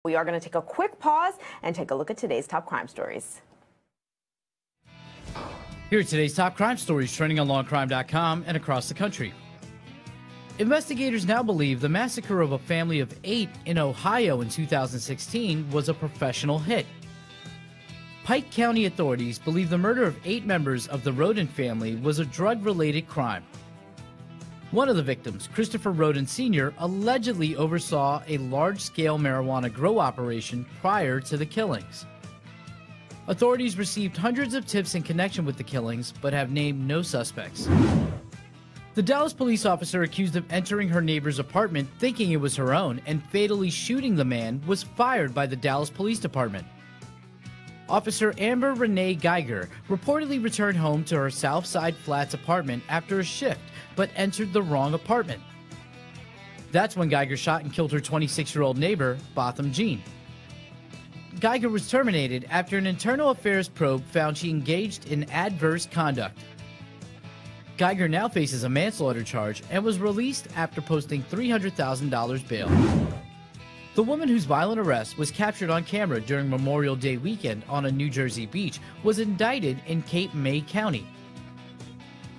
We are going to take a quick pause and take a look at today's top crime stories. Here are today's top crime stories trending on Law&Crime.com and across the country. Investigators now believe the massacre of a family of 8 in Ohio in 2016 was a professional hit. Pike County authorities believe the murder of 8 members of the Roden family was a drug-related crime. One of the victims, Christopher Roden Sr., allegedly oversaw a large-scale marijuana grow operation prior to the killings. Authorities received hundreds of tips in connection with the killings, but have named no suspects. The Dallas police officer accused of entering her neighbor's apartment thinking it was her own and fatally shooting the man was fired by the Dallas Police Department. Officer Amber Renee Geiger reportedly returned home to her Southside Flats apartment after a shift, but entered the wrong apartment. That's when Geiger shot and killed her 26-year-old neighbor, Botham Jean. Geiger was terminated after an internal affairs probe found she engaged in adverse conduct. Geiger now faces a manslaughter charge and was released after posting $300,000 bail. The woman whose violent arrest was captured on camera during Memorial Day weekend on a New Jersey beach was indicted in Cape May County.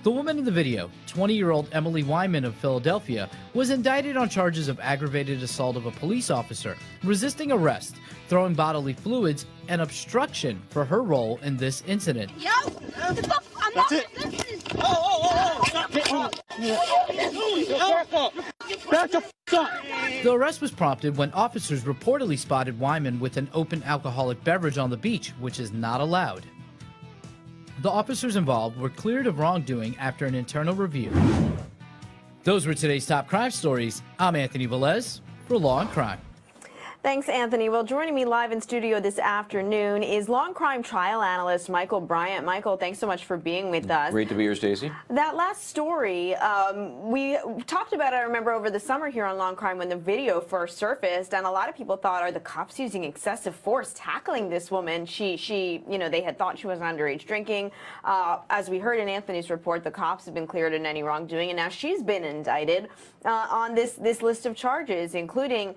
The woman in the video, 20-year-old Emily Wyman of Philadelphia, was indicted on charges of aggravated assault of a police officer, resisting arrest, throwing bodily fluids, and obstruction for her role in this incident. Yo, that's it. The arrest was prompted when officers reportedly spotted Wyman with an open alcoholic beverage on the beach, which is not allowed. The officers involved were cleared of wrongdoing after an internal review. Those were today's top crime stories. I'm Anthony Velez for Law & Crime. Thanks, Anthony. Well, joining me live in studio this afternoon is Law & Crime trial analyst Michel Bryant. Michael, thanks so much for being with us. Great to be here, Stacey. That last story, we talked about it, I remember, over the summer here on Law & Crime when the video first surfaced, and a lot of people thought, are the cops using excessive force tackling this woman? They had thought she was underage drinking. As we heard in Anthony's report, the cops have been cleared of any wrongdoing, and now she's been indicted on this list of charges, including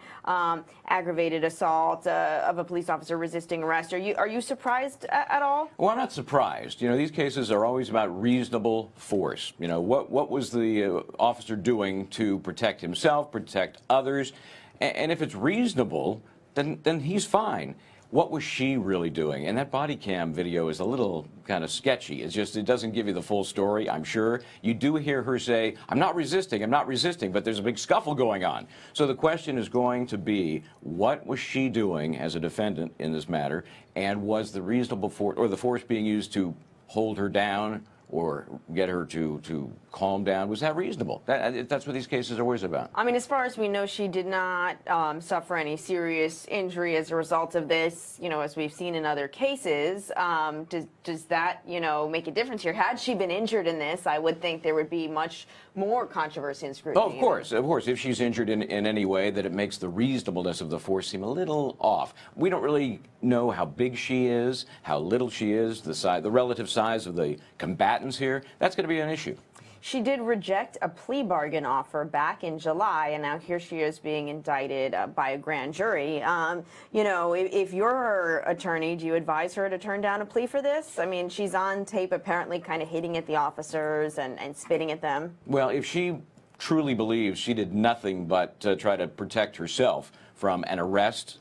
aggravated assault of a police officer resisting arrest. Are you surprised at all? Well, I'm not surprised. You know, these cases are always about reasonable force. You know, what was the officer doing to protect himself, protect others? And if it's reasonable, then he's fine. What was she really doing? And that body cam video is a little kind of sketchy. It doesn't give you the full story, I'm sure. You do hear her say, I'm not resisting, but there's a big scuffle going on. So the question is going to be, what was she doing as a defendant in this matter? And was the reasonable force, or the force being used to hold her down or get her to calm down, was that reasonable? That's what these cases are always about. I mean, as far as we know, she did not suffer any serious injury as a result of this, as we've seen in other cases. Does that, make a difference here? Had she been injured in this, I would think there would be much more controversy and scrutiny. Oh, of course. If she's injured in any way that it makes the reasonableness of the force seem a little off. We don't really know how big she is, how little she is, the relative size of the combatants here. That's going to be an issue. She did reject a plea bargain offer back in July, and now here she is being indicted by a grand jury. If you're her attorney, do you advise her to turn down a plea for this? I mean, she's on tape apparently kind of hitting at the officers and spitting at them. Well, if she truly believes she did nothing but try to protect herself from an arrest,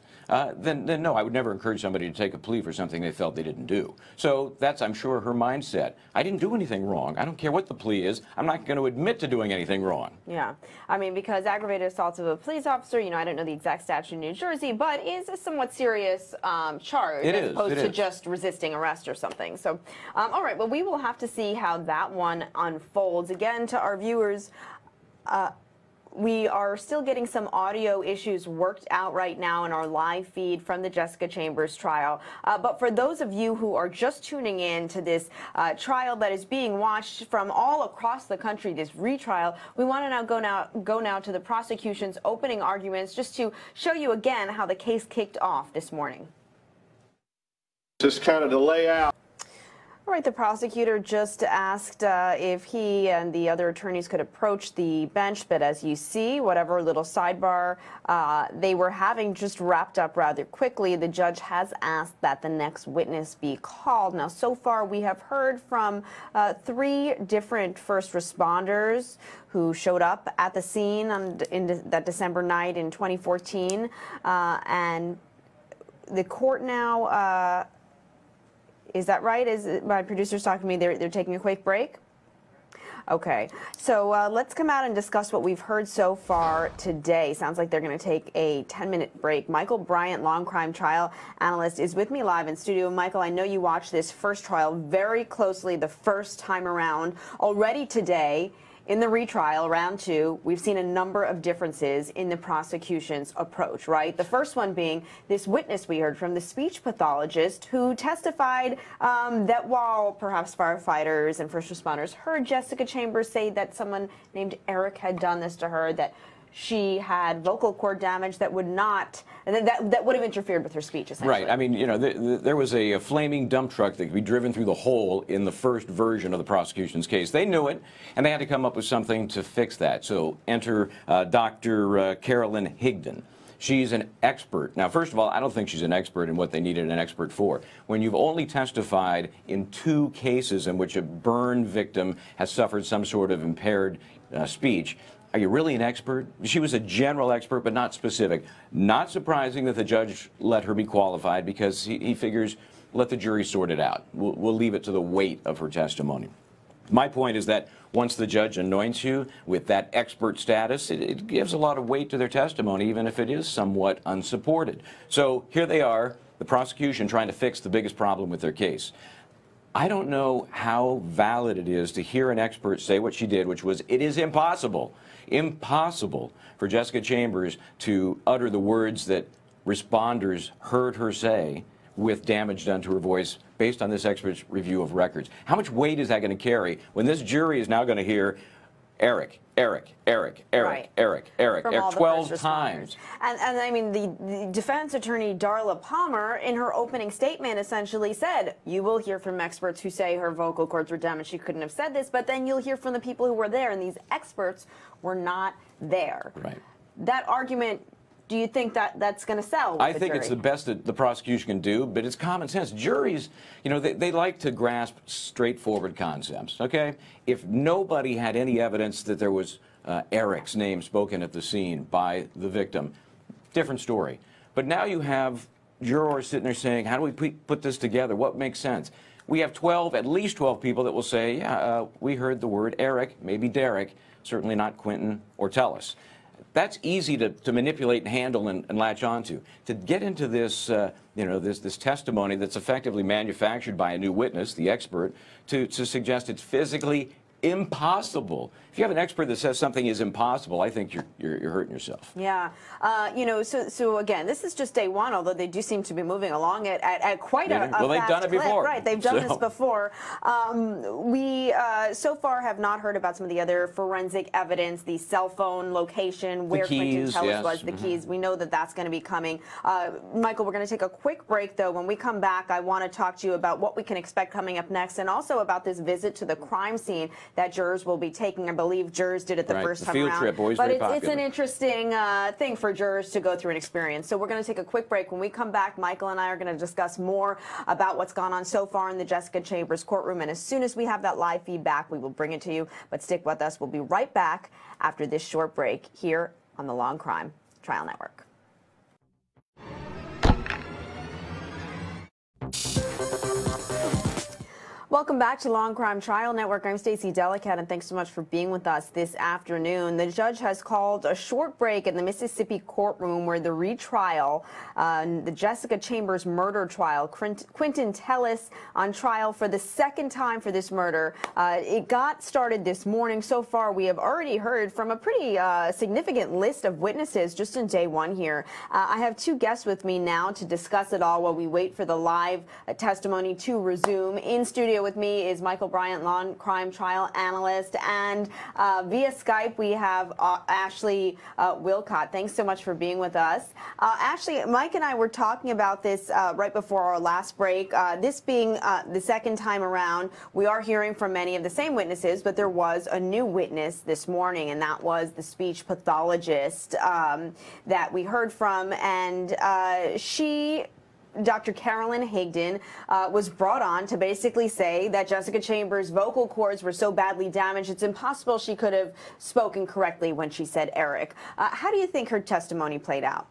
then no, I would never encourage somebody to take a plea for something they felt they didn't do. So that's, I'm sure, her mindset. I didn't do anything wrong. I don't care what the plea is. I'm not going to admit to doing anything wrong. Yeah. I mean, because aggravated assault of a police officer, I don't know the exact statute in New Jersey, but is a somewhat serious charge as opposed to just resisting arrest or something. So, all right, well, we will have to see how that one unfolds. Again, to our viewers, we are still getting some audio issues worked out right now in our live feed from the Jessica Chambers trial. But for those of you who are just tuning in to this trial that is being watched from all across the country, this retrial, we want to go now to the prosecution's opening arguments just to show you again how the case kicked off this morning. Just kind of to lay out. All right, the prosecutor just asked if he and the other attorneys could approach the bench, but as you see, whatever little sidebar they were having just wrapped up rather quickly. The judge has asked that the next witness be called. Now, so far we have heard from 3 different first responders who showed up at the scene on that December night in 2014, and the court now. Is that right? Is my producer's talking to me? They're taking a quick break? Okay. So let's come out and discuss what we've heard so far today. Sounds like they're going to take a 10-minute break. Michel Bryant, Law&Crime trial analyst, is with me live in studio. Michael, I know you watched this first trial very closely the first time around. Already today, in the retrial, round 2, we've seen a number of differences in the prosecution's approach, right? The first one being this witness we heard from, the speech pathologist, who testified that while perhaps firefighters and first responders heard Jessica Chambers say that someone named Eric had done this to her, that she had vocal cord damage that would not, that would have interfered with her speech, essentially. Right. I mean, you know, there was a flaming dump truck that could be driven through the hole in the first version of the prosecution's case. They knew it, and they had to come up with something to fix that. So enter Dr. Carolyn Higdon. She's an expert. Now, first of all, I don't think she's an expert in what they needed an expert for. When you've only testified in 2 cases in which a burn victim has suffered some sort of impaired speech, are you really an expert? She was a general expert, but not specific. Not surprising that the judge let her be qualified, because he figures, let the jury sort it out. We'll leave it to the weight of her testimony. My point is that once the judge anoints you with that expert status, it gives a lot of weight to their testimony, even if it is somewhat unsupported. So here they are, the prosecution trying to fix the biggest problem with their case. I don't know how valid it is to hear an expert say what she did, which was, it is impossible for Jessica Chambers to utter the words that responders heard her say with damage done to her voice based on this expert's review of records. How much weight is that going to carry when this jury is now going to hear Eric, Eric, Eric, Eric, Right. Eric, Eric, From Eric, all the 12 first times. And I mean, the defense attorney, Darla Palmer, in her opening statement essentially said, you will hear from experts who say her vocal cords were damaged, she couldn't have said this, but then you'll hear from the people who were there, and these experts were not there. Right. That argument, do you think that that's going to sell with I the think jury? it's the best that the prosecution can do, but it's common sense. Juries, you know, they like to grasp straightforward concepts, okay? If nobody had any evidence that there was Eric's name spoken at the scene by the victim, different story. But now you have jurors sitting there saying, how do we put this together? What makes sense? We have 12, at least 12 people that will say, yeah, we heard the word Eric, maybe Derek, certainly not Quentin or Tellis. That's easy to manipulate and handle and latch onto. To get into this, you know, this testimony that's effectively manufactured by a new witness, the expert, to suggest it's physically impossible. If you have an expert that says something is impossible, I think you're hurting yourself. Yeah. You know, so again, this is just day 1, although they do seem to be moving along at quite a Well, they've fast done it clip. before. Right, they've done this before. We so far have not heard about some of the other forensic evidence, the cell phone location, where Quentin Tellis was, the keys. We know that that's going to be coming. Michael, we're going to take a quick break, though. When we come back, I want to talk to you about what we can expect coming up next, and also about this visit to the crime scene that jurors will be taking. I believe jurors did it the first time field around. trip, always but very it's popular. an interesting thing for jurors to go through and experience. So we're going to take a quick break. When we come back, Michael and I are going to discuss more about what's gone on so far in the Jessica Chambers courtroom. And as soon as we have that live feedback, we will bring it to you. But stick with us. We'll be right back after this short break here on the Law&Crime Trial Network. Welcome back to Law&Crime Trial Network. I'm Stacey Delikat, and thanks so much for being with us this afternoon. The judge has called a short break in the Mississippi courtroom where the retrial, the Jessica Chambers murder trial, Quentin Tellis on trial for the second time for this murder. It got started this morning. So far, we have already heard from a pretty significant list of witnesses just in day 1 here. I have 2 guests with me now to discuss it all while we wait for the live testimony to resume. In studio with me is Michel Bryant, law and crime trial analyst, and via Skype we have Ashley Willcott. Thanks so much for being with us. Ashley, Mike and I were talking about this right before our last break. This being the second time around, we are hearing from many of the same witnesses, but there was a new witness this morning, and that was the speech pathologist that we heard from, and Dr. Carolyn Higdon was brought on to basically say that Jessica Chambers' vocal cords were so badly damaged it's impossible she could have spoken correctly when she said Eric. How do you think her testimony played out?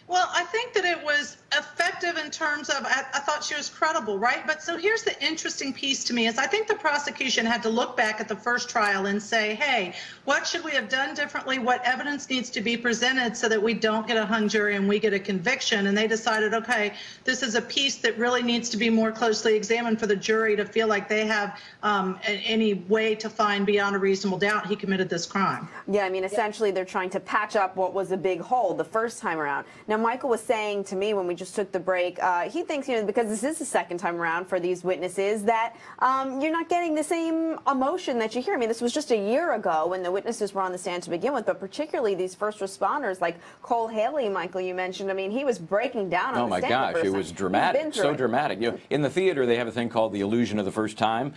Well, I think that it was effective in terms of, I thought she was credible, right? But so here's the interesting piece to me is I think the prosecution had to look back at the first trial and say, hey, what should we have done differently? What evidence needs to be presented so that we don't get a hung jury and we get a conviction? And they decided, okay, this is a piece that really needs to be more closely examined for the jury to feel like they have any way to find beyond a reasonable doubt he committed this crime. Yeah, I mean, essentially they're trying to patch up what was a big hole the first time around. Now, Michael was saying to me when we just took the break, he thinks, because this is the second time around for these witnesses, that you're not getting the same emotion that you hear. I mean, this was just a year ago when the witnesses were on the stand to begin with, but particularly these first responders like Cole Haley, Michael, you mentioned. I mean, he was breaking down on the stand. Oh, my gosh, it was dramatic, so dramatic. In the theater, they have a thing called the illusion of the first time.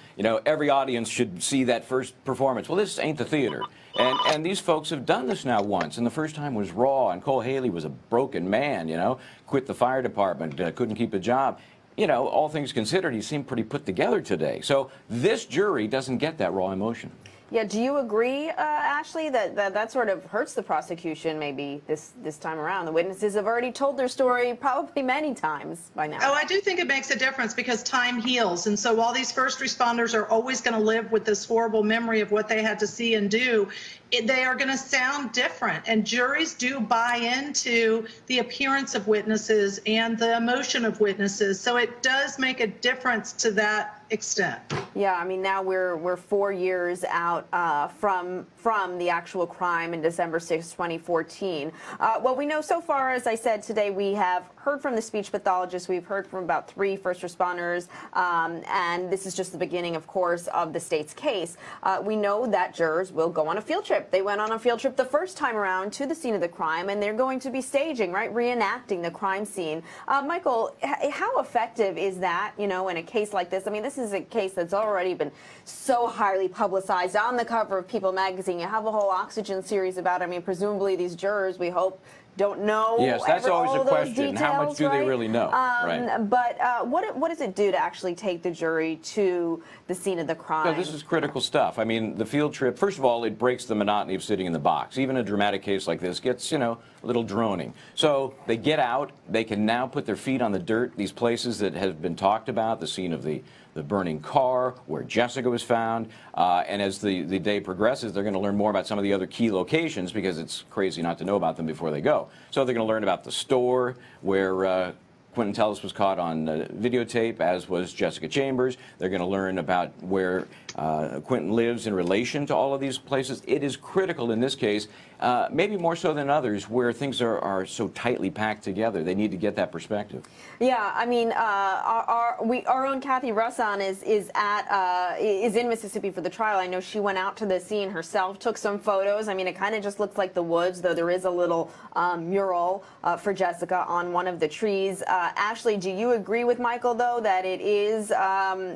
Every audience should see that first performance. Well, this ain't the theater. And these folks have done this now once, and the first time was raw, and Cole Haley was a broken man, quit the fire department, couldn't keep a job. All things considered, he seemed pretty put together today. So this jury doesn't get that raw emotion. Yeah, do you agree, Ashley, that sort of hurts the prosecution maybe this time around? The witnesses have already told their story probably many times by now. Oh, I do think it makes a difference because time heals. And so while these first responders are always going to live with this horrible memory of what they had to see and do, they are going to sound different. And juries do buy into the appearance of witnesses and the emotion of witnesses. So it does make a difference to that extent. Yeah, I mean, now we're 4 years out from the actual crime in December 6, 2014. What we know so far, as I said today, we have heard from the speech pathologist. We've heard from about 3 first responders, and this is just the beginning, of course, of the state's case. We know that jurors will go on a field trip. They went on a field trip the first time around to the scene of the crime, and they're going to be staging, right, reenacting the crime scene. Michael, how effective is that, in a case like this? I mean, this is a case that's already been so highly publicized on the cover of People magazine. You have a whole Oxygen series about it. I mean, presumably these jurors, we hope, don't know. Yes, that's always a question. Details, how much do they really know? Right. But what does it do to actually take the jury to the scene of the crime? No, this is critical stuff. I mean, the field trip, first of all, it breaks the monotony of sitting in the box. Even a dramatic case like this gets, a little droning. So they get out. They can now put their feet on the dirt, these places that have been talked about, the scene of the burning car, where Jessica was found. And as the day progresses, they're going to learn more about some of the other key locations because it's crazy not to know about them before they go. So they're going to learn about the store where Quentin Tellis was caught on videotape, as was Jessica Chambers. They're going to learn about where Quentin lives in relation to all of these places. It is critical in this case, maybe more so than others, where things are so tightly packed together. They need to get that perspective. Yeah, I mean, our own Kathy Russon is in Mississippi for the trial. I know she went out to the scene herself, took some photos. I mean, it kind of just looks like the woods, though there is a little mural for Jessica on one of the trees. Ashley, do you agree with Michael, though, that it is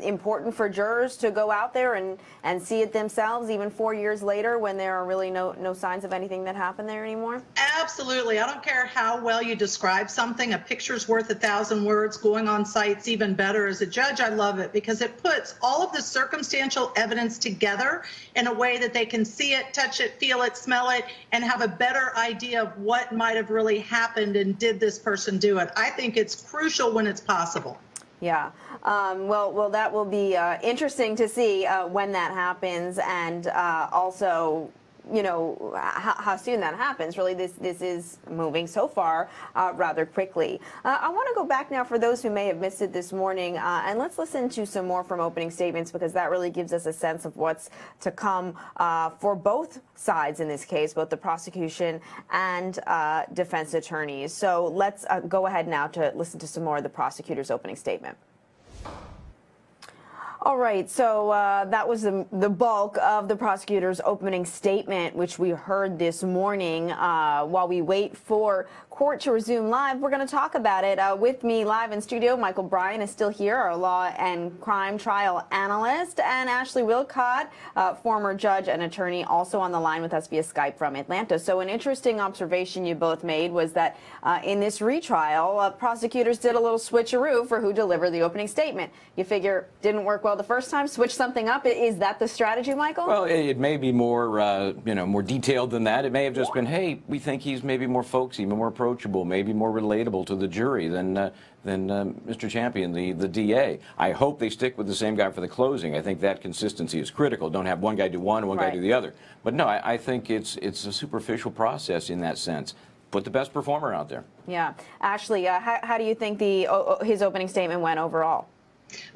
important for jurors to go out there and see it themselves, even 4 years later, when there are really no signs of anything that happened there anymore? Absolutely. I don't care how well you describe something. A picture's worth 1,000 words. Going on site's even better. As a judge, I love it because it puts all of the circumstantial evidence together in a way that they can see it, touch it, feel it, smell it, and have a better idea of what might have really happened and did this person do it. I think it's crucial when it's possible. Yeah. Well, that will be interesting to see when that happens, and also, how soon that happens. Really, this is moving so far rather quickly. I want to go back now for those who may have missed it this morning, and let's listen to some more from opening statements, because that really gives us a sense of what's to come for both sides in this case, both the prosecution and defense attorneys. So let's go ahead now to listen to some more of the prosecutor's opening statement. All right, so that was the bulk of the prosecutor's opening statement, which we heard this morning. While we wait for court to resume live, we're going to talk about it. With me live in studio, Michel Bryant is still here, our law and crime trial analyst, and Ashley Willcott, former judge and attorney, also on the line with us via Skype from Atlanta. So an interesting observation you both made was that in this retrial, prosecutors did a little switcheroo for who delivered the opening statement. You figure didn't work well the first time, switch something up. Is that the strategy, Michael? Well, it may be more, more detailed than that. It may have just been, hey, we think he's maybe more folksy, more approachable, maybe more relatable to the jury than Mr. Champion, the DA. I hope they stick with the same guy for the closing. I think that consistency is critical. Don't have one guy do one and one guy do the other. But no, I think it's a superficial process in that sense. Put the best performer out there. Yeah. Ashley, how do you think his opening statement went overall?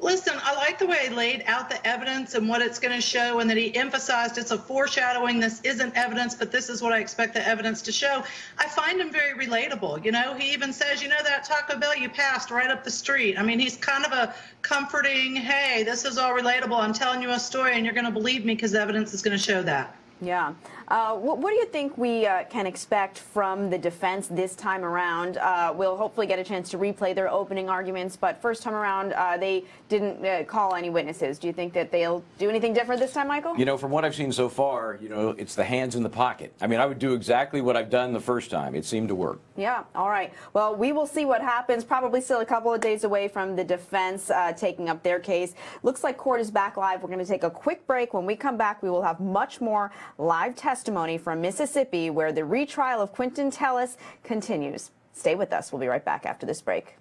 Listen, I like the way he laid out the evidence and what it's going to show, and that he emphasized it's a foreshadowing. This isn't evidence, but this is what I expect the evidence to show. I find him very relatable. You know, he even says, you know, that Taco Bell you passed right up the street. I mean, he's kind of a comforting, hey, this is all relatable. I'm telling you a story, and you're going to believe me because the evidence is going to show that. Yeah. What do you think we can expect from the defense this time around? We'll hopefully get a chance to replay their opening arguments, but first time around, they didn't call any witnesses. Do you think that they'll do anything different this time, Michael? You know, from what I've seen so far, you know, it's the hands in the pocket. I mean, I would do exactly what I've done the first time. It seemed to work. Yeah. All right. Well, we will see what happens. Probably still a couple of days away from the defense taking up their case. Looks like court is back live. We're going to take a quick break. When we come back, we will have much more live testimony from Mississippi, where the retrial of Quentin Tellis continues. Stay with us. We'll be right back after this break.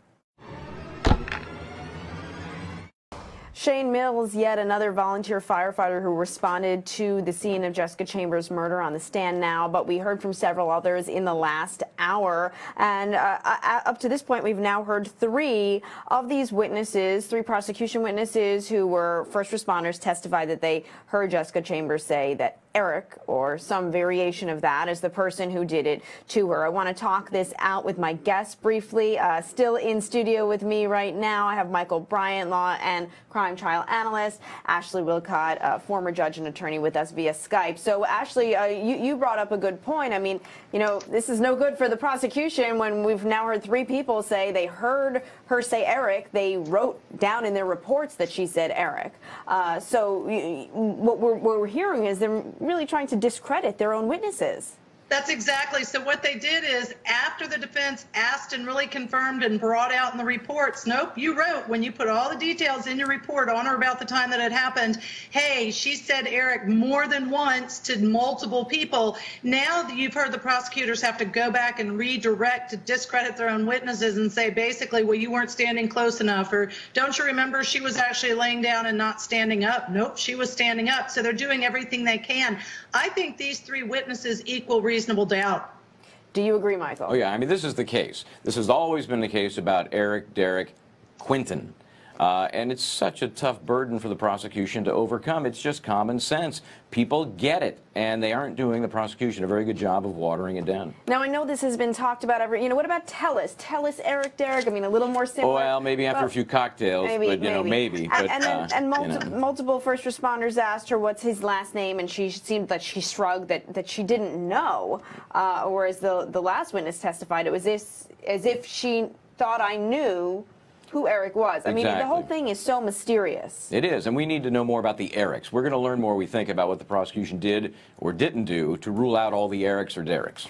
Shane Mills, yet another volunteer firefighter who responded to the scene of Jessica Chambers' murder, on the stand now, but we heard from several others in the last hour. And up to this point, we've now heard three of these witnesses, three prosecution witnesses who were first responders, testify that they heard Jessica Chambers say that Eric, or some variation of that, is the person who did it to her. I want to talk this out with my guests briefly. Still in studio with me right now, I have Michel Bryant, law and crime trial analyst, Ashley Willcott, former judge and attorney, with us via Skype. So, Ashley, you brought up a good point. I mean, you know, this is no good for the prosecution when we've now heard three people say they heard her say Eric. They wrote down in their reports that she said Eric. So what we're hearing is they're really trying to discredit their own witnesses. That's exactly. So what they did is, after the defense asked and really confirmed and brought out in the reports, nope, you wrote, when you put all the details in your report on or about the time that it happened, hey, she said Eric more than once to multiple people. Now that you've heard the prosecutors have to go back and redirect to discredit their own witnesses and say, basically, well, you weren't standing close enough, or don't you remember she was actually laying down and not standing up? Nope, she was standing up. So they're doing everything they can. I think these three witnesses equal reasonable doubt. Do you agree, Michael? Oh, yeah. I mean, this is the case. This has always been the case about Eric, Derek, Quentin. And it's such a tough burden for the prosecution to overcome. It's just common sense. People get it, and they aren't doing the prosecution a very good job of watering it down. Now, I know this has been talked about what about Tellis? Tellis, Eric, Derek, I mean, a little more similar. Well, maybe after a few cocktails, but, you know, maybe. And multiple first responders asked her what's his last name, and she seemed like she shrugged that she didn't know, whereas the last witness testified it was as if she thought I knew who Eric was. I mean, the whole thing is so mysterious. It is, and we need to know more about the Erics. We're going to learn more, we think, about what the prosecution did or didn't do to rule out all the Erics or Dereks.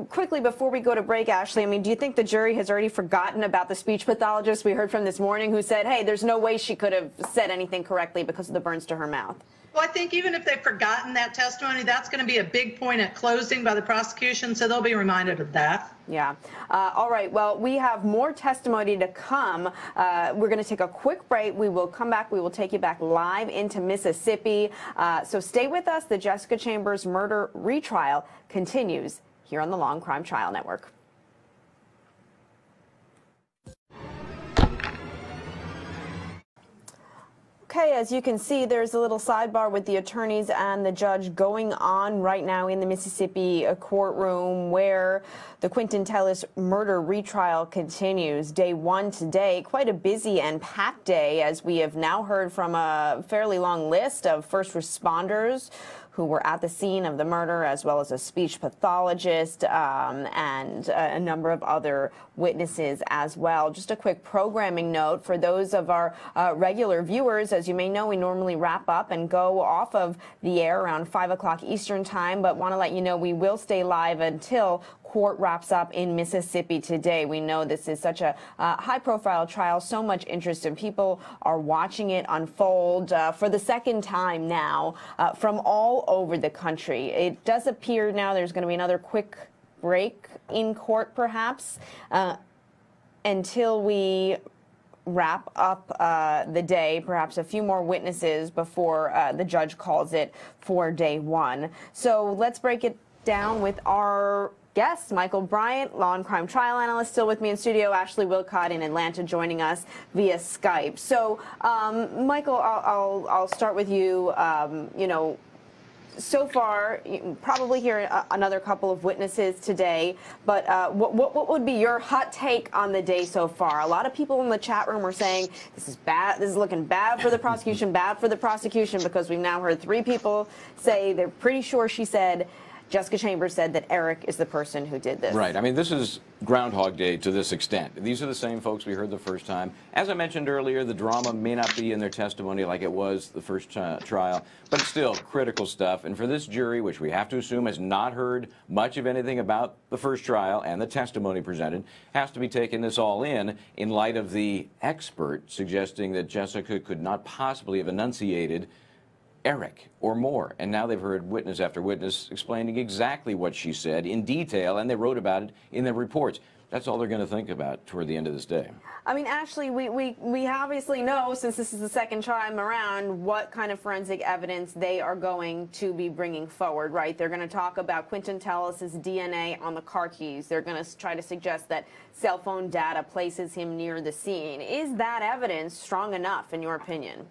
Quickly, before we go to break, Ashley, I mean, do you think the jury has already forgotten about the speech pathologist we heard from this morning who said, hey, there's no way she could have said anything correctly because of the burns to her mouth? Well, I think even if they've forgotten that testimony, that's going to be a big point at closing by the prosecution, so they'll be reminded of that. Yeah. All right. Well, we have more testimony to come. We're going to take a quick break. We will come back. We will take you back live into Mississippi. So stay with us. The Jessica Chambers murder retrial continues here on the Law&Crime Trial Network. Okay, as you can see, there's a little sidebar with the attorneys and the judge going on right now in the Mississippi courtroom where the Quentin Tellis murder retrial continues. Day one today, quite a busy and packed day, as we have now heard from a fairly long list of first responders who were at the scene of the murder, as well as a speech pathologist and a number of other witnesses as well. Just a quick programming note for those of our regular viewers. As you may know, we normally wrap up and go off of the air around 5 o'clock Eastern time, but want to let you know we will stay live until court wraps up in Mississippi today. We know this is such a high-profile trial, so much interest, and people are watching it unfold for the second time now from all over the country. It does appear now there's going to be another quick break in court, perhaps, until we wrap up the day, perhaps a few more witnesses before the judge calls it for day one. So let's break it down with our guest, Michel Bryant, Law and Crime trial analyst, still with me in studio. Ashley Willcott in Atlanta joining us via Skype. So, Michel, I'll start with you. You know, so far, you probably hear another couple of witnesses today, but what would be your hot take on the day so far? A lot of people in the chat room are saying this is bad, this is looking bad for the prosecution, because we've now heard three people say they're pretty sure she said, Jessica Chambers said that Eric is the person who did this. Right. I mean, this is Groundhog Day to this extent. These are the same folks we heard the first time. As I mentioned earlier, the drama may not be in their testimony like it was the first trial, but it's still critical stuff. And for this jury, which we have to assume has not heard much of anything about the first trial and the testimony presented, has to be taking this all in light of the expert suggesting that Jessica could not possibly have enunciated Eric or more. And now they've heard witness after witness explaining exactly what she said in detail, and they wrote about it in their reports. That's all they're going to think about toward the end of this day. I mean, Ashley, we obviously know, since this is the second time around, what kind of forensic evidence they are going to be bringing forward, right? They're going to talk about Quentin Tellis's DNA on the car keys. They're going to try to suggest that cell phone data places him near the scene. Is that evidence strong enough, in your opinion?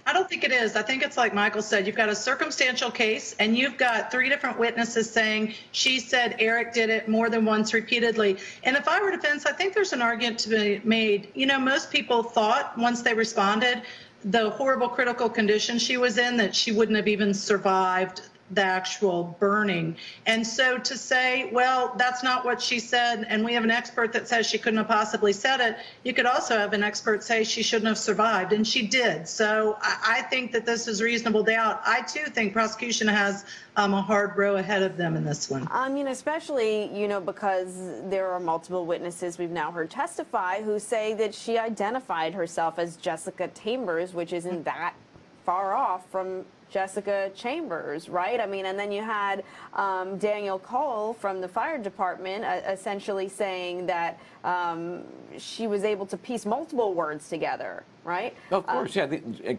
I don't think it is. I think it's like Michael said, you've got a circumstantial case and you've got three different witnesses saying she said Eric did it more than once repeatedly. And if I were defense, I think there's an argument to be made. You know, most people thought once they responded, the horrible critical condition she was in, that she wouldn't have even survived the actual burning. And so to say, well, that's not what she said, and we have an expert that says she couldn't have possibly said it, you could also have an expert say she shouldn't have survived, and she did. So I think that this is reasonable doubt. I, too, think prosecution has a hard row ahead of them in this one. I mean, especially, you know, because there are multiple witnesses we've now heard testify who say that she identified herself as Jessica Chambers, which isn't that far off from Jessica Chambers, right? I mean, and then you had Daniel Cole from the fire department essentially saying that she was able to piece multiple words together, right? Of course, yeah,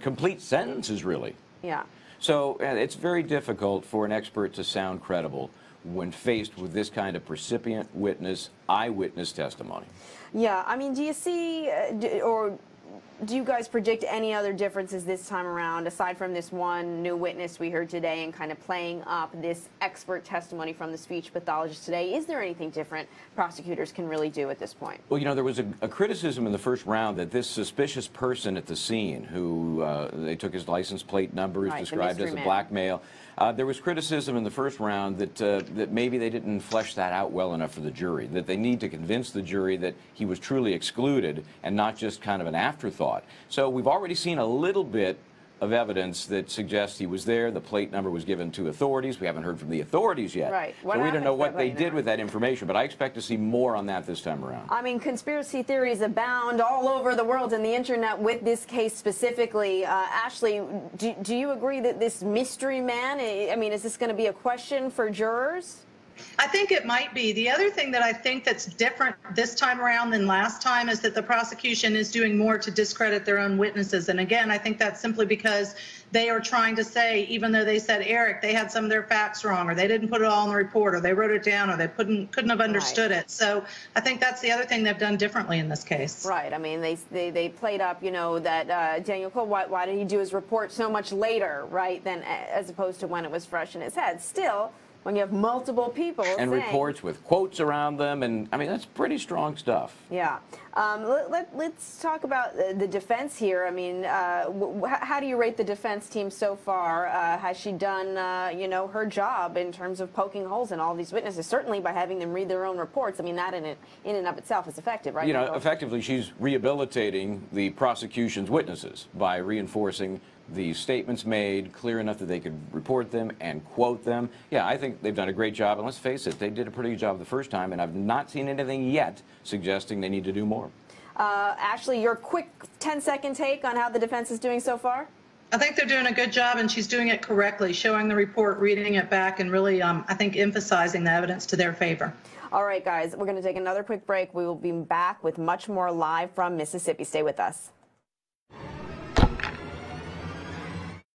complete sentences, really. Yeah. So it's very difficult for an expert to sound credible when faced with this kind of precipient witness, eyewitness testimony. Yeah, I mean, do you see, or do you guys predict any other differences this time around, aside from this one new witness we heard today and kind of playing up this expert testimony from the speech pathologist today? Is there anything different prosecutors can really do at this point? Well, you know, there was a criticism in the first round that this suspicious person at the scene, who they took his license plate number, is described as a black male. There was criticism in the first round that that maybe they didn't flesh that out well enough for the jury, that they need to convince the jury that he was truly excluded and not just kind of an afterthought. So we've already seen a little bit of evidence that suggests he was there. The plate number was given to authorities. We haven't heard from the authorities yet. Right. So we don't know what they did with that information, but I expect to see more on that this time around. I mean, conspiracy theories abound all over the world and the internet with this case specifically. Ashley, do you agree that this mystery man, I mean, is this going to be a question for jurors? I think it might be. The other thing that I think that's different this time around than last time is that the prosecution is doing more to discredit their own witnesses. And again, I think that's simply because they are trying to say, even though they said Eric, they had some of their facts wrong, or they didn't put it all in the report, or they wrote it down, or they couldn't have understood it. So I think that's the other thing they've done differently in this case. Right. I mean, they played up, you know, that Daniel Cole, why did he do his report so much later, right, than as opposed to when it was fresh in his head? Still, when you have multiple people and saying, reports with quotes around them, and I mean, that's pretty strong stuff. Yeah. Let's talk about the defense here. I mean, how do you rate the defense team so far? Has she done, you know, her job in terms of poking holes in all these witnesses? Certainly by having them read their own reports. I mean, that in and of itself is effective, right? You know, effectively, she's rehabilitating the prosecution's witnesses by reinforcing the statements made clear enough that they could report them and quote them. Yeah, I think they've done a great job, and let's face it, they did a pretty good job the first time, and I've not seen anything yet suggesting they need to do more. Ashley, your quick 10-second take on how the defense is doing so far? I think they're doing a good job, and she's doing it correctly, showing the report, reading it back, and really, I think, emphasizing the evidence to their favor. All right, guys, we're going to take another quick break. We will be back with much more live from Mississippi. Stay with us.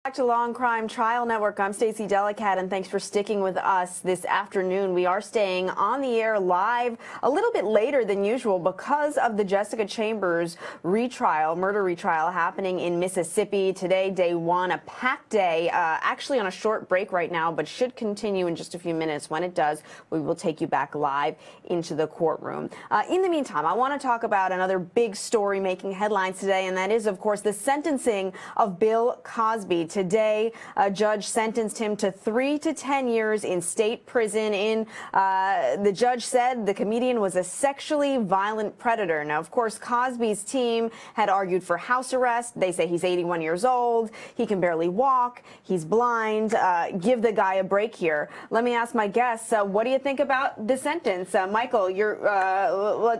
Back to Law&Crime Trial Network. I'm Stacey Delikat, and thanks for sticking with us this afternoon. We are staying on the air live a little bit later than usual because of the Jessica Chambers retrial, murder retrial happening in Mississippi today, day one, a packed day, actually on a short break right now, but should continue in just a few minutes. When it does, we will take you back live into the courtroom. In the meantime, I want to talk about another big story making headlines today, and that is, of course, the sentencing of Bill Cosby. Today, a judge sentenced him to 3 to 10 years in state prison. The judge said the comedian was a sexually violent predator. Now, of course, Cosby's team had argued for house arrest. They say he's 81 years old. He can barely walk. He's blind. Give the guy a break here. Let me ask my guests, what do you think about the sentence? Michael,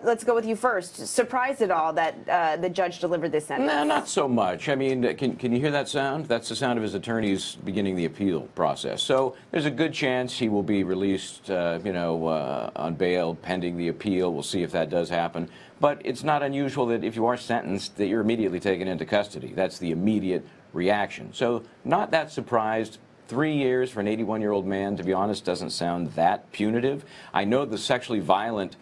let's go with you first. Surprised at all that the judge delivered this sentence? No, not so much. I mean, can you hear that sound? That's the sound of his attorneys beginning the appeal process. So there's a good chance he will be released, on bail pending the appeal. We'll see if that does happen. But it's not unusual that if you are sentenced that you're immediately taken into custody. That's the immediate reaction. So not that surprised. 3 years for an 81-year-old man, to be honest, doesn't sound that punitive. I know the sexually violent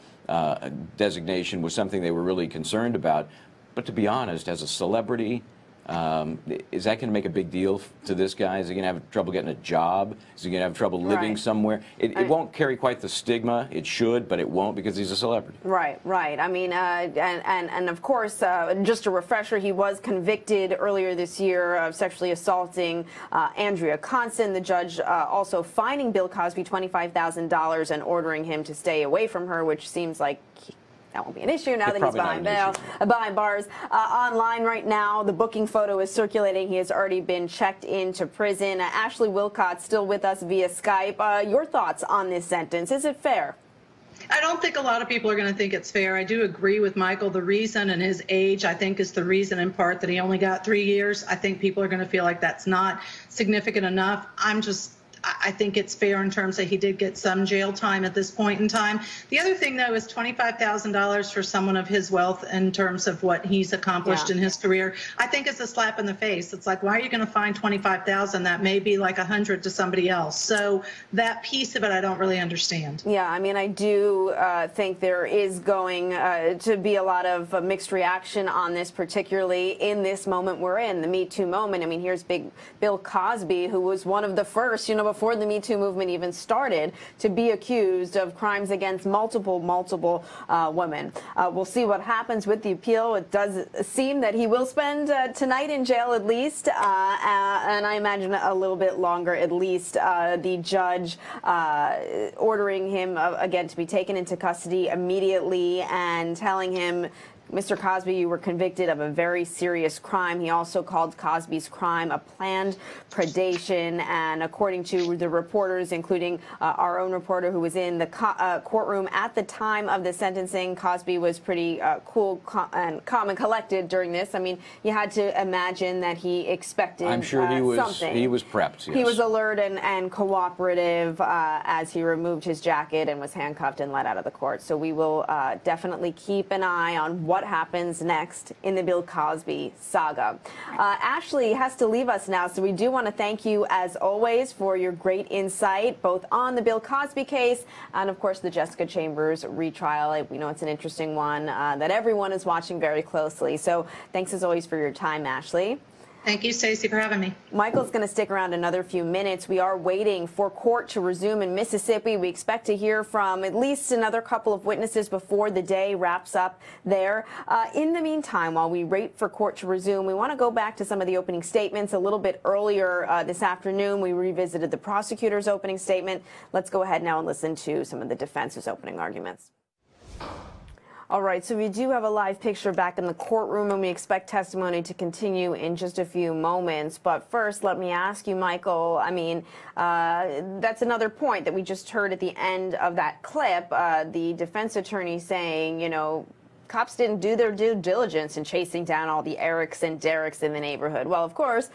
designation was something they were really concerned about. But to be honest, as a celebrity, is that going to make a big deal to this guy? Is he going to have trouble getting a job? Is he going to have trouble living somewhere? It won't carry quite the stigma. It should, but it won't because he's a celebrity. Right. I mean, and of course, just a refresher, he was convicted earlier this year of sexually assaulting Andrea Constant. The judge also fining Bill Cosby $25,000 and ordering him to stay away from her, which seems like that won't be an issue now that he's behind bars. Online right now, the booking photo is circulating. He has already been checked into prison. Ashley Willcott still with us via Skype. Your thoughts on this sentence? Is it fair? I don't think a lot of people are going to think it's fair. I do agree with Michael. The reason and his age, I think, is the reason in part that he only got 3 years. I think people are going to feel like that's not significant enough. I think it's fair in terms that he did get some jail time at this point in time. The other thing, though, is $25,000 for someone of his wealth in terms of what he's accomplished in his career. I think it's a slap in the face. It's like, why are you going to find $25,000? That may be like $100 to somebody else. So that piece of it, I don't really understand. Yeah, I mean, I do think there is going to be a lot of mixed reaction on this, particularly in this moment we're in, the Me Too moment. I mean, here's big Bill Cosby, who was one of the first, before the Me Too movement even started, to be accused of crimes against multiple women. We'll see what happens with the appeal. It does seem that he will spend tonight in jail at least, and I imagine a little bit longer at least. The judge ordering him, again, to be taken into custody immediately and telling him, Mr. Cosby, you were convicted of a very serious crime. He also called Cosby's crime a planned predation. And according to the reporters, including our own reporter who was in the courtroom at the time of the sentencing, Cosby was pretty cool and calm and collected during this. I mean, you had to imagine that he expected I'm sure he was something. He was prepped. Yes. He was alert and cooperative as he removed his jacket and was handcuffed and let out of the court. So we will definitely keep an eye on what happens next in the Bill Cosby saga. Ashley has to leave us now, so we do want to thank you, as always, for your great insight, both on the Bill Cosby case and, of course, the Jessica Chambers retrial. We know it's an interesting one that everyone is watching very closely. So thanks, as always, for your time, Ashley. Thank you, Stacey, for having me. Michael's going to stick around another few minutes. We are waiting for court to resume in Mississippi. We expect to hear from at least another couple of witnesses before the day wraps up there. In the meantime, while we wait for court to resume, we want to go back to some of the opening statements. A little bit earlier this afternoon, we revisited the prosecutor's opening statement. Let's go ahead now and listen to some of the defense's opening arguments. All right, so we do have a live picture back in the courtroom, and we expect testimony to continue in just a few moments. But first, let me ask you, Michael, I mean, that's another point that we just heard at the end of that clip. The defense attorney saying, you know, cops didn't do their due diligence in chasing down all the Erics and Derricks in the neighborhood. Well, of course,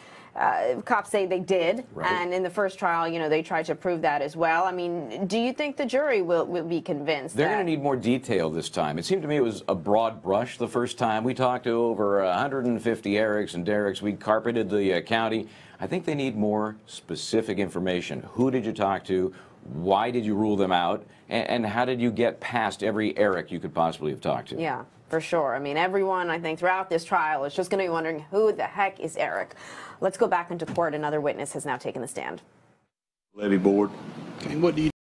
cops say they did, right. And in the first trial, you know, they tried to prove that as well. I mean, do you think the jury will be convinced? They're going to need more detail this time. It seemed to me it was a broad brush the first time. We talked to over 150 Erics and Derricks. We carpeted the county. I think they need more specific information. Who did you talk to? Why did you rule them out? And how did you get past every Eric you could possibly have talked to? Yeah, for sure. I mean, everyone, I think, throughout this trial is just going to be wondering, who the heck is Eric? Let's go back into court. Another witness has now taken the stand. Levy board. Okay, what do you